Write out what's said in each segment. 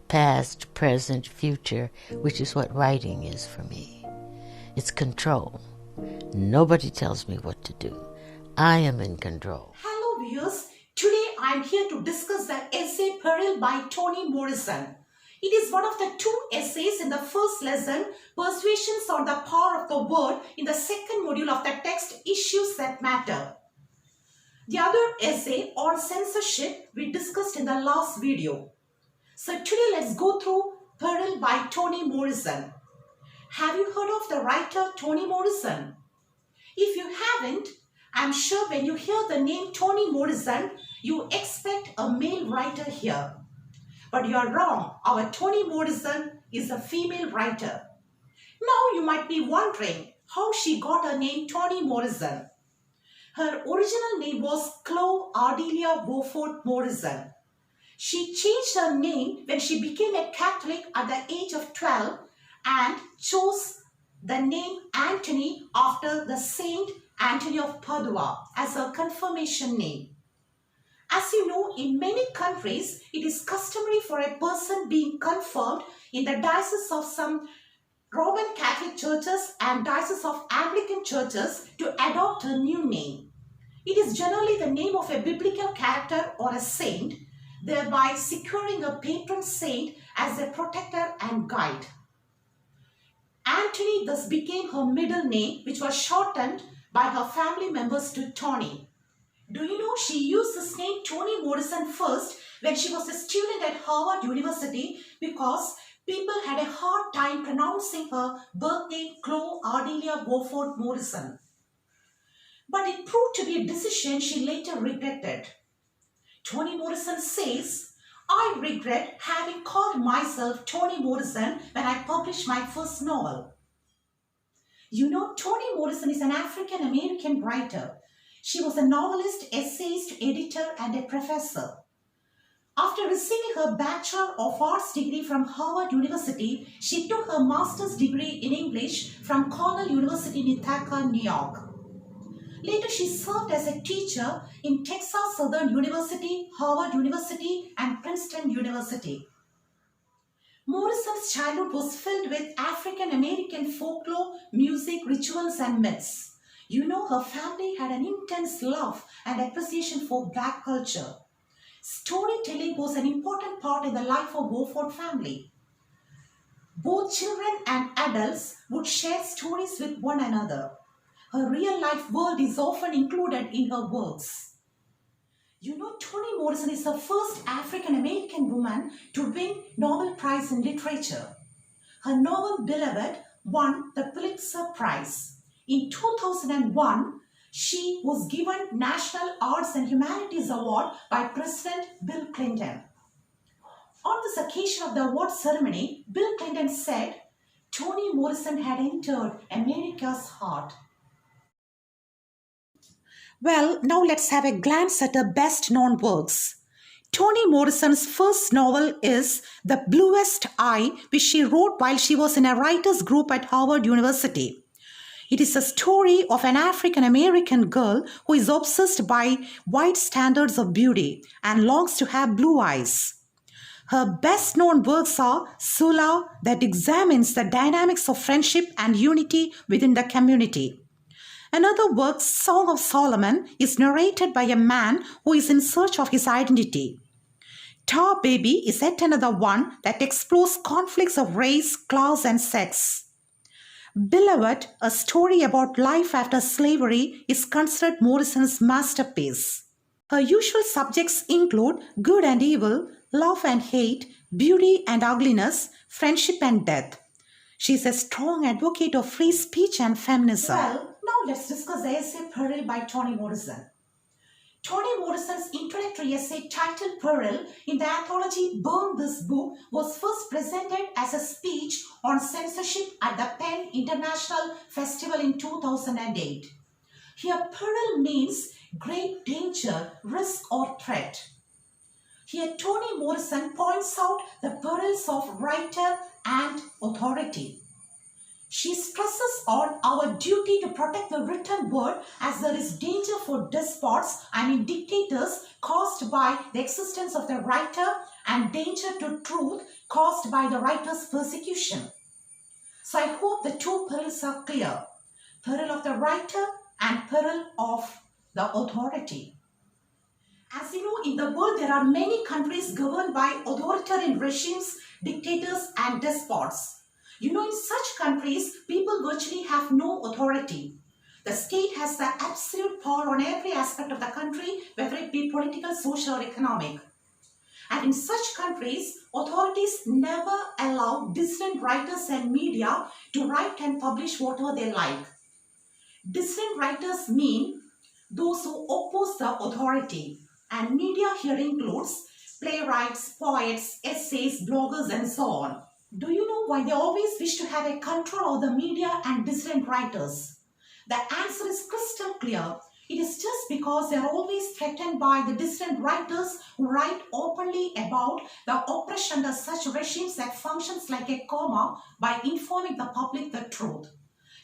past, present, future, which is what writing is for me. It's control. Nobody tells me what to do. I am in control. Hello viewers, today I am here to discuss the essay Peril by Toni Morrison. It is one of the two essays in the first lesson, Persuasions on the Power of the Word, in the second module of the text Issues That Matter. The other essay on censorship we discussed in the last video. So today let's go through Peril by Toni Morrison. Have you heard of the writer Toni Morrison? If you haven't, I'm sure when you hear the name Toni Morrison, you expect a male writer here. But you are wrong. Our Toni Morrison is a female writer. Now you might be wondering how she got her name Toni Morrison. Her original name was Chloe Ardelia Beaufort Morrison. She changed her name when she became a Catholic at the age of 12 and chose the name Anthony after the Saint Anthony of Padua as her confirmation name. As you know, in many countries, it is customary for a person being confirmed in the diocese of some Roman Catholic churches and diocese of Anglican churches to adopt a new name. It is generally the name of a biblical character or a saint, thereby securing a patron saint as a protector and guide. Anthony thus became her middle name, which was shortened by her family members to Toni. Do you know she used this name Toni Morrison first when she was a student at Harvard University because people had a hard time pronouncing her birth name Chloe Ardelia Beaufort Morrison. But it proved to be a decision she later regretted. Toni Morrison says, "I regret having called myself Toni Morrison when I published my first novel." You know, Toni Morrison is an African-American writer. She was a novelist, essayist, editor, and a professor. After receiving her Bachelor of Arts degree from Harvard University, she took her master's degree in English from Cornell University in Ithaca, New York. Later, she served as a teacher in Texas Southern University, Harvard University, and Princeton University. Morrison's childhood was filled with African-American folklore, music, rituals, and myths. You know, her family had an intense love and appreciation for Black culture. Storytelling was an important part in the life of Beaufort family. Both children and adults would share stories with one another. Her real-life world is often included in her works. You know, Toni Morrison is the first African-American woman to win Nobel Prize in Literature. Her novel Beloved won the Pulitzer Prize. In 2001, she was given National Arts and Humanities Award by President Bill Clinton. On this occasion of the award ceremony, Bill Clinton said, "Toni Morrison had entered America's heart." Well, now let's have a glance at her best-known works. Toni Morrison's first novel is The Bluest Eye, which she wrote while she was in a writers' group at Harvard University. It is a story of an African-American girl who is obsessed by white standards of beauty and longs to have blue eyes. Her best-known works are Sula, that examines the dynamics of friendship and unity within the community. Another work, Song of Solomon, is narrated by a man who is in search of his identity. Tar Baby is yet another one that explores conflicts of race, class, and sex. Beloved, a story about life after slavery, is considered Morrison's masterpiece. Her usual subjects include good and evil, love and hate, beauty and ugliness, friendship and death. She is a strong advocate of free speech and feminism. Well, now let's discuss the essay Peril by Toni Morrison. Toni Morrison's introductory essay titled Peril in the anthology Burn This Book was first presented as a speech on censorship at the Penn International Festival in 2008. Here, peril means great danger, risk, or threat. Here, Toni Morrison points out the perils of writer and authority. She stresses on our duty to protect the written word as there is danger for despots, I mean dictators, caused by the existence of the writer and danger to truth caused by the writer's persecution. So I hope the two perils are clear. Peril of the writer and peril of the authority. As you know, in the world there are many countries governed by authoritarian regimes, dictators and despots. You know, in such countries, people virtually have no authority. The state has the absolute power on every aspect of the country, whether it be political, social or economic. And in such countries, authorities never allow dissident writers and media to write and publish whatever they like. Dissident writers mean those who oppose the authority, and media here includes playwrights, poets, essays, bloggers and so on. Do you know why they always wish to have a control over the media and dissident writers? The answer is crystal clear. It is just because they are always threatened by the dissident writers who write openly about the oppression under such regimes that functions like a comma by informing the public the truth.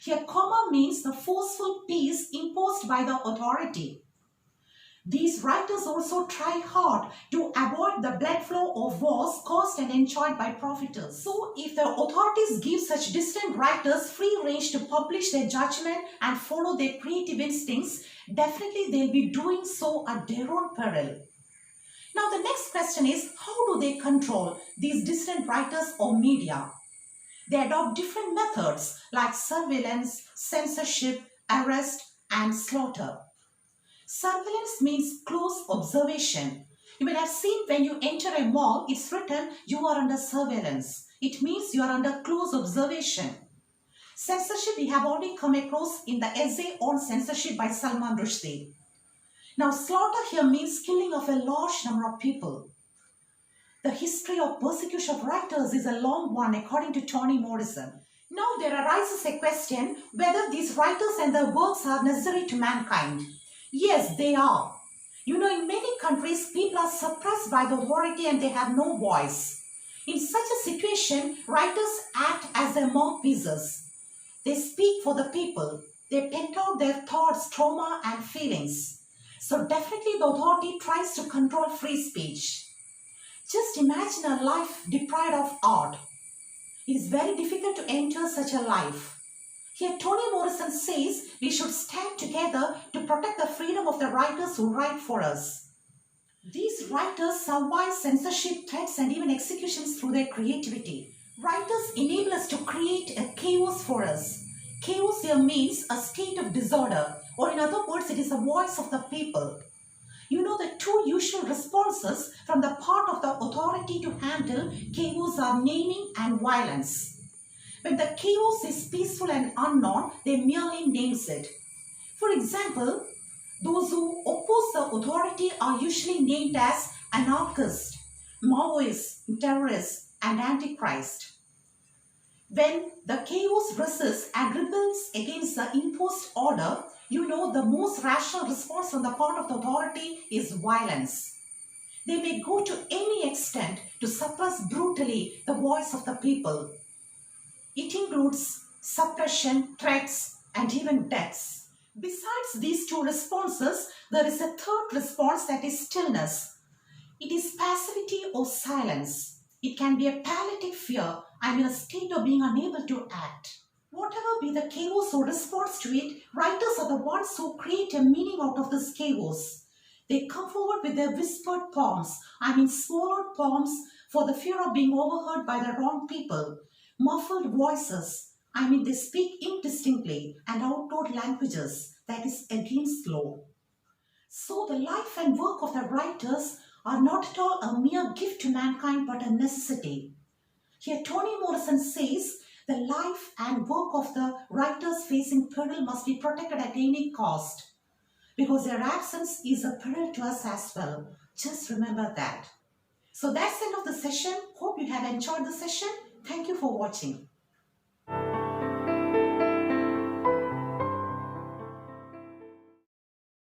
Here, comma means the forceful peace imposed by the authority. These writers also try hard to avoid the blood flow of wars caused and enjoyed by profiteers. So, if the authorities give such dissident writers free range to publish their judgment and follow their creative instincts, definitely they'll be doing so at their own peril. Now, the next question is, how do they control these dissident writers or media? They adopt different methods like surveillance, censorship, arrest, and slaughter. Surveillance means close observation. You will have seen when you enter a mall, it's written you are under surveillance. It means you are under close observation. Censorship we have already come across in the essay on censorship by Salman Rushdie. Now, slaughter here means killing of a large number of people. The history of persecution of writers is a long one according to Toni Morrison. Now there arises a question whether these writers and their works are necessary to mankind. Yes, they are. You know, in many countries, people are suppressed by the authority and they have no voice. In such a situation, writers act as their mouthpieces. They speak for the people. They pent out their thoughts, trauma and feelings. So definitely the authority tries to control free speech. Just imagine a life deprived of art. It is very difficult to enter such a life. Here Toni Morrison says we should stand together to protect the freedom of the writers who write for us. These writers survive censorship, threats and even executions through their creativity. Writers enable us to create a chaos for us. Chaos here means a state of disorder, or in other words, it is the voice of the people. You know, the two usual responses from the part of the authority to handle chaos are naming and violence. When the chaos is peaceful and unknown, they merely names it. For example, those who oppose the authority are usually named as anarchists, Maoists, terrorists, and antichrist. When the chaos resists and rebels against the imposed order, you know, the most rational response on the part of the authority is violence. They may go to any extent to suppress brutally the voice of the people. It includes suppression, threats, and even deaths. Besides these two responses, there is a third response, that is stillness. It is passivity or silence. It can be a palliative fear, I mean a state of being unable to act. Whatever be the chaos or response to it, writers are the ones who create a meaning out of this chaos. They come forward with their whispered poems, I mean swallowed poems for the fear of being overheard by the wrong people. Muffled voices, I mean they speak indistinctly, and outlawed languages, that is against law. So the life and work of the writers are not at all a mere gift to mankind but a necessity. Here Toni Morrison says the life and work of the writers facing peril must be protected at any cost, because their absence is a peril to us as well. Just remember that. So that's the end of the session. Hope you have enjoyed the session. Thank you for watching.